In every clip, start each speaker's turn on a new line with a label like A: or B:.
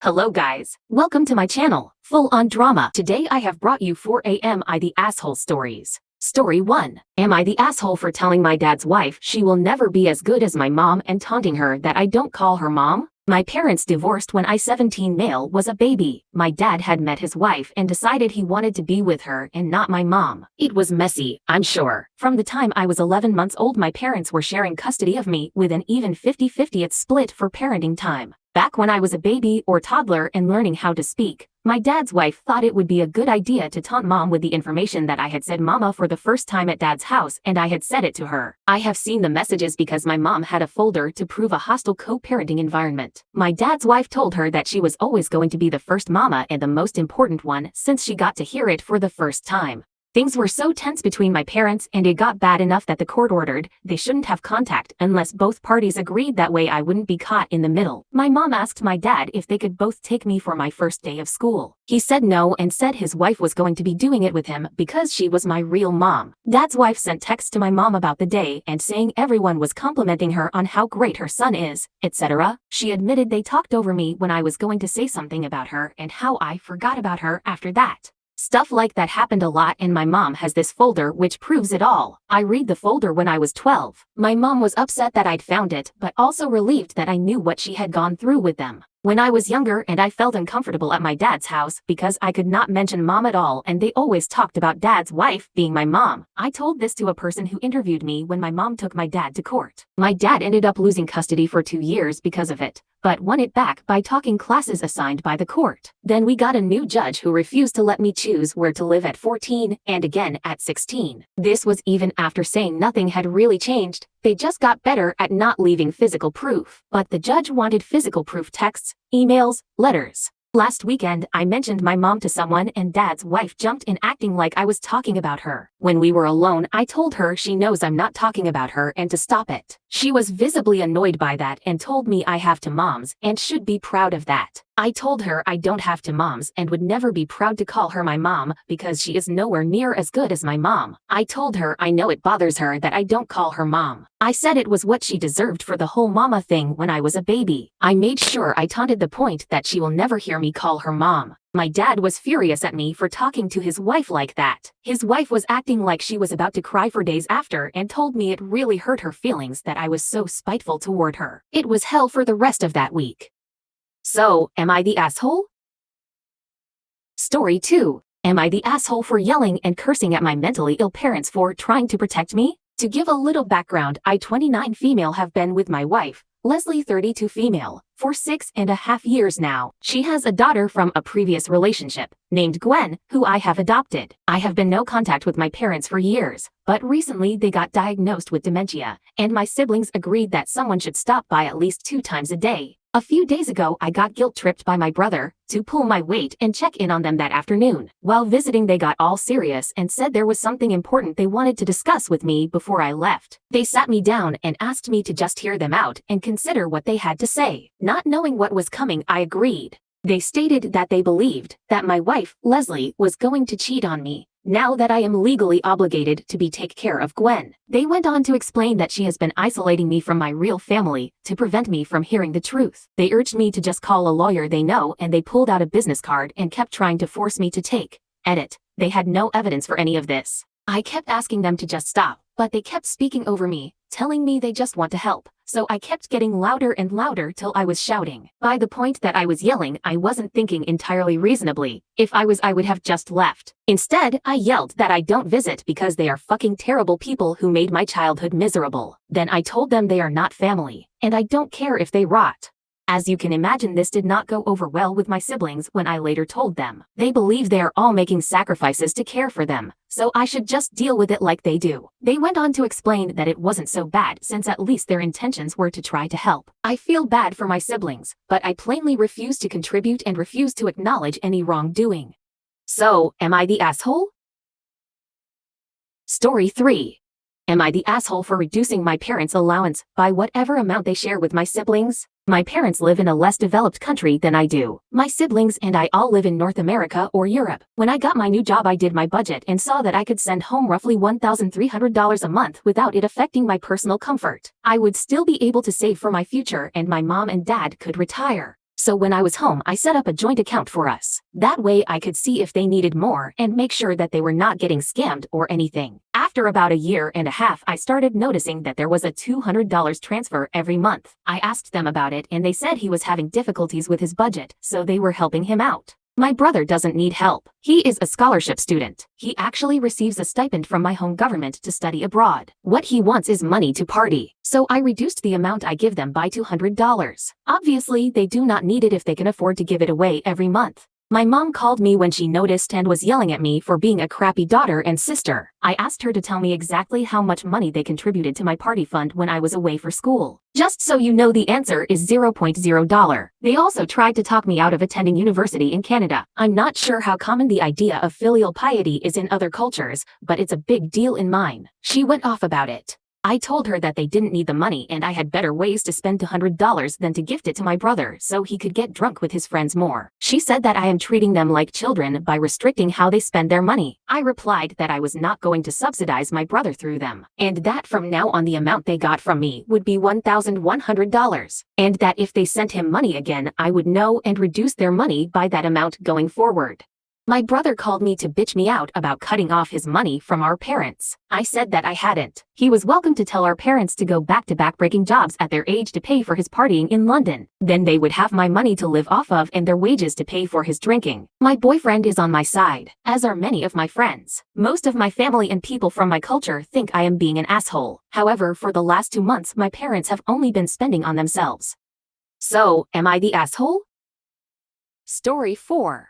A: Hello guys, welcome to my channel, full on drama. Today I have brought you 4 Am I the asshole stories. Story 1. Am I the asshole for telling my dad's wife she will never be as good as my mom and taunting her that I don't call her mom? My parents divorced when I 17 male was a baby. My dad had met his wife and decided he wanted to be with her and not my mom. It was messy, I'm sure. From the time I was 11 months old my parents were sharing custody of me with an even 50-50 split for parenting time. Back when I was a baby or toddler and learning how to speak, my dad's wife thought it would be a good idea to taunt mom with the information that I had said mama for the first time at dad's house and I had said it to her. I have seen the messages because my mom had a folder to prove a hostile co-parenting environment. My dad's wife told her that she was always going to be the first mama and the most important one since she got to hear it for the first time. Things were so tense between my parents and it got bad enough that the court ordered they shouldn't have contact unless both parties agreed, that way I wouldn't be caught in the middle. My mom asked my dad if they could both take me for my first day of school. He said no and said his wife was going to be doing it with him because she was my real mom. Dad's wife sent texts to my mom about the day and saying everyone was complimenting her on how great her son is, etc. She admitted they talked over me when I was going to say something about her and how I forgot about her after that. Stuff like that happened a lot and my mom has this folder which proves it all. I read the folder when I was 12. My mom was upset that I'd found it, but also relieved that I knew what she had gone through with them. When I was younger and I felt uncomfortable at my dad's house because I could not mention mom at all and they always talked about dad's wife being my mom. I told this to a person who interviewed me when my mom took my dad to court. My dad ended up losing custody for 2 years because of it, but won it back by talking classes assigned by the court. Then we got a new judge who refused to let me choose where to live at 14 and again at 16. This was even after saying nothing had really changed. They just got better at not leaving physical proof. But the judge wanted physical proof: texts, emails, letters. Last weekend, I mentioned my mom to someone and dad's wife jumped in acting like I was talking about her. When we were alone, I told her she knows I'm not talking about her and to stop it. She was visibly annoyed by that and told me I have to moms and should be proud of that. I told her I don't have to moms and would never be proud to call her my mom because she is nowhere near as good as my mom. I told her I know it bothers her that I don't call her mom. I said it was what she deserved for the whole mama thing when I was a baby. I made sure I taunted the point that she will never hear me call her mom. My dad was furious at me for talking to his wife like that. His wife was acting like she was about to cry for days after and told me it really hurt her feelings that I was so spiteful toward her. It was hell for the rest of that week. So, am I the asshole? Story 2. Am I the asshole for yelling and cursing at my mentally ill parents for trying to protect me? To give a little background, I 29 female have been with my wife, Leslie 32 female, for 6.5 years now. She has a daughter from a previous relationship, named Gwen, who I have adopted. I have been no contact with my parents for years, but recently they got diagnosed with dementia, and my siblings agreed that someone should stop by at least 2 times a day. A few days ago I got guilt-tripped by my brother to pull my weight and check in on them that afternoon. While visiting they got all serious and said there was something important they wanted to discuss with me before I left. They sat me down and asked me to just hear them out and consider what they had to say. Not knowing what was coming, I agreed. They stated that they believed that my wife, Leslie, was going to cheat on me, now that I am legally obligated to take care of Gwen. They went on to explain that she has been isolating me from my real family to prevent me from hearing the truth. They urged me to just call a lawyer they know and they pulled out a business card and kept trying to force me to edit. They had no evidence for any of this. I kept asking them to just stop, but they kept speaking over me, telling me they just want to help. So I kept getting louder and louder till I was shouting. By the point that I was yelling, I wasn't thinking entirely reasonably. If I was, I would have just left. Instead, I yelled that I don't visit because they are fucking terrible people who made my childhood miserable. Then I told them they are not family, and I don't care if they rot. As you can imagine, this did not go over well with my siblings when I later told them. They believe they are all making sacrifices to care for them, so I should just deal with it like they do. They went on to explain that it wasn't so bad since at least their intentions were to try to help. I feel bad for my siblings, but I plainly refuse to contribute and refuse to acknowledge any wrongdoing. So, am I the asshole? Story 3. Am I the asshole for reducing my parents' allowance by whatever amount they share with my siblings? My parents live in a less developed country than I do. My siblings and I all live in North America or Europe. When I got my new job, I did my budget and saw that I could send home roughly $1,300 a month without it affecting my personal comfort. I would still be able to save for my future and my mom and dad could retire. So when I was home, I set up a joint account for us. That way I could see if they needed more and make sure that they were not getting scammed or anything. After about a year and a half, I started noticing that there was a $200 transfer every month. I asked them about it and they said he was having difficulties with his budget, so they were helping him out. My brother doesn't need help. He is a scholarship student. He actually receives a stipend from my home government to study abroad. What he wants is money to party. So I reduced the amount I give them by $200. Obviously, they do not need it if they can afford to give it away every month. My mom called me when she noticed and was yelling at me for being a crappy daughter and sister. I asked her to tell me exactly how much money they contributed to my party fund when I was away for school. Just so you know, the answer is $0. They also tried to talk me out of attending university in Canada. I'm not sure how common the idea of filial piety is in other cultures, but it's a big deal in mine. She went off about it. I told her that they didn't need the money and I had better ways to spend $200 than to gift it to my brother so he could get drunk with his friends more. She said that I am treating them like children by restricting how they spend their money. I replied that I was not going to subsidize my brother through them, and that from now on the amount they got from me would be $1,100, and that if they sent him money again, I would know and reduce their money by that amount going forward. My brother called me to bitch me out about cutting off his money from our parents. I said that I hadn't. He was welcome to tell our parents to go back to backbreaking jobs at their age to pay for his partying in London. Then they would have my money to live off of and their wages to pay for his drinking. My boyfriend is on my side, as are many of my friends. Most of my family and people from my culture think I am being an asshole. However, for the last 2 months, my parents have only been spending on themselves. So, am I the asshole? Story 4.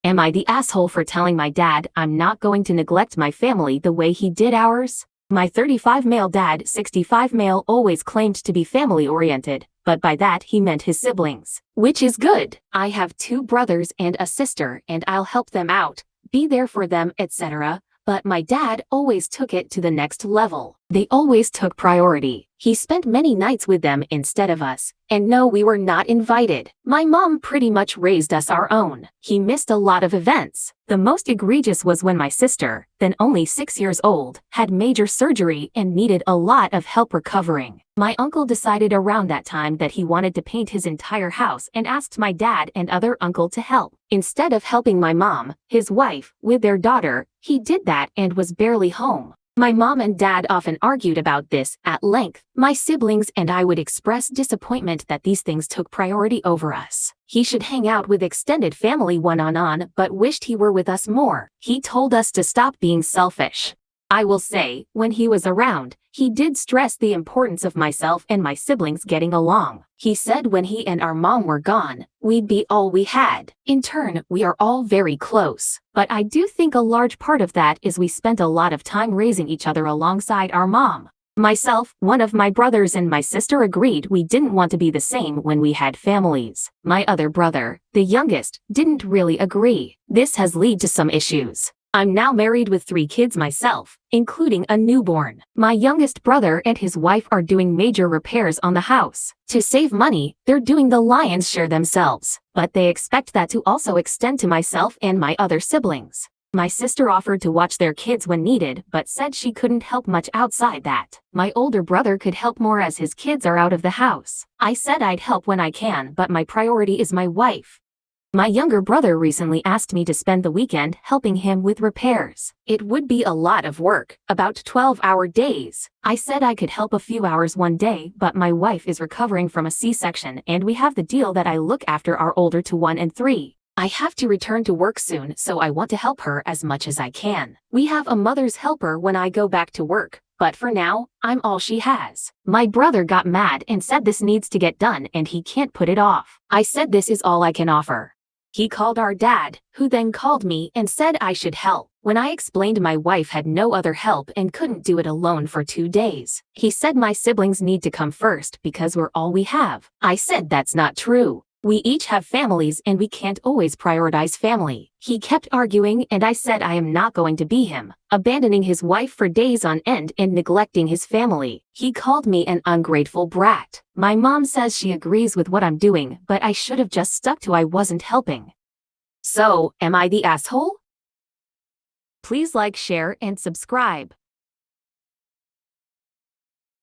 A: Am I the asshole for telling my dad I'm not going to neglect my family the way he did ours? My 35 male dad, 65 male, always claimed to be family-oriented, but by that he meant his siblings, which is good. I have 2 brothers and a sister, and I'll help them out, be there for them, etc. But my dad always took it to the next level. They always took priority. He spent many nights with them instead of us. And no, we were not invited. My mom pretty much raised us our own. He missed a lot of events. The most egregious was when my sister, then only 6 years old, had major surgery and needed a lot of help recovering. My uncle decided around that time that he wanted to paint his entire house and asked my dad and other uncle to help. Instead of helping my mom, his wife, with their daughter, he did that and was barely home. My mom and dad often argued about this at length. My siblings and I would express disappointment that these things took priority over us. He should hang out with extended family one-on-one, but wished he were with us more. He told us to stop being selfish. I will say, when he was around, he did stress the importance of myself and my siblings getting along. He said when he and our mom were gone, we'd be all we had. In turn, we are all very close. But I do think a large part of that is we spent a lot of time raising each other alongside our mom. Myself, one of my brothers and my sister agreed we didn't want to be the same when we had families. My other brother, the youngest, didn't really agree. This has led to some issues. I'm now married with 3 kids myself, including a newborn. My youngest brother and his wife are doing major repairs on the house. To save money, they're doing the lion's share themselves, but they expect that to also extend to myself and my other siblings. My sister offered to watch their kids when needed, but said she couldn't help much outside that. My older brother could help more as his kids are out of the house. I said I'd help when I can, but my priority is my wife. My younger brother recently asked me to spend the weekend helping him with repairs. It would be a lot of work, about 12-hour days. I said I could help a few hours one day, but my wife is recovering from a C-section and we have the deal that I look after our older 2 and 3. I have to return to work soon, so I want to help her as much as I can. We have a mother's helper when I go back to work, but for now, I'm all she has. My brother got mad and said this needs to get done and he can't put it off. I said this is all I can offer. He called our dad, who then called me and said I should help. When I explained my wife had no other help and couldn't do it alone for 2 days, he said my siblings need to come first because we're all we have. I said that's not true. We each have families and we can't always prioritize family. He kept arguing and I said I am not going to be him, abandoning his wife for days on end and neglecting his family. He called me an ungrateful brat. My mom says she agrees with what I'm doing, but I should have just stuck to I wasn't helping. So, am I the asshole? Please like, share, and subscribe.